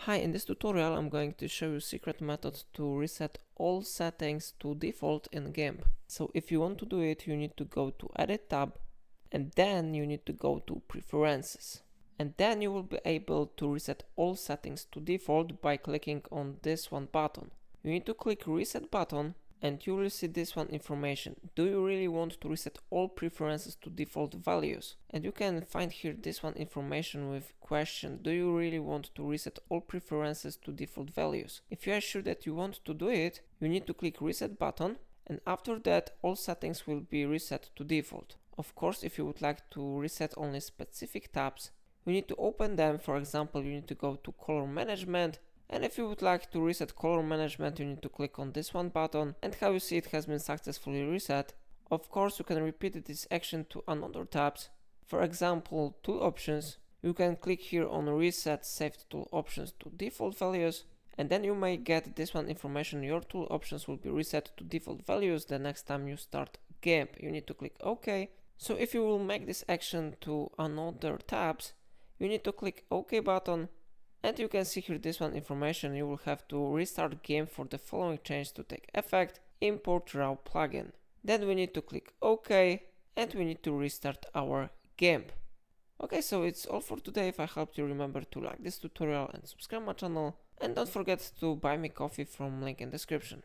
Hi, in this tutorial I'm going to show you a secret method to reset all settings to default in GIMP. So if you want to do it, you need to go to Edit tab, and then you need to go to Preferences. And then you will be able to reset all settings to default by clicking on this one button. You need to click Reset button, and you will see this one information. Do you really want to reset all preferences to default values? And you can find here this one information with question, do you really want to reset all preferences to default values? If you are sure that you want to do it, you need to click Reset button, and after that all settings will be reset to default. Of course, if you would like to reset only specific tabs, you need to open them. For example, you need to go to Color Management, and if you would like to reset color management, you need to click on this one button, and how you see it has been successfully reset. Of course, you can repeat this action to another tabs. For example, tool options, you can click here on reset saved tool options to default values, and then you may get this one information. Your tool options will be reset to default values the next time you start GIMP. You need to click OK. So if you will make this action to another tabs, you need to click OK button. And you can see here this one information. You will have to restart GIMP for the following change to take effect, import raw plugin. Then we need to click OK, and we need to restart our GIMP. Okay, so it's all for today. If I helped you, remember to like this tutorial and subscribe my channel. And don't forget to buy me coffee from link in description.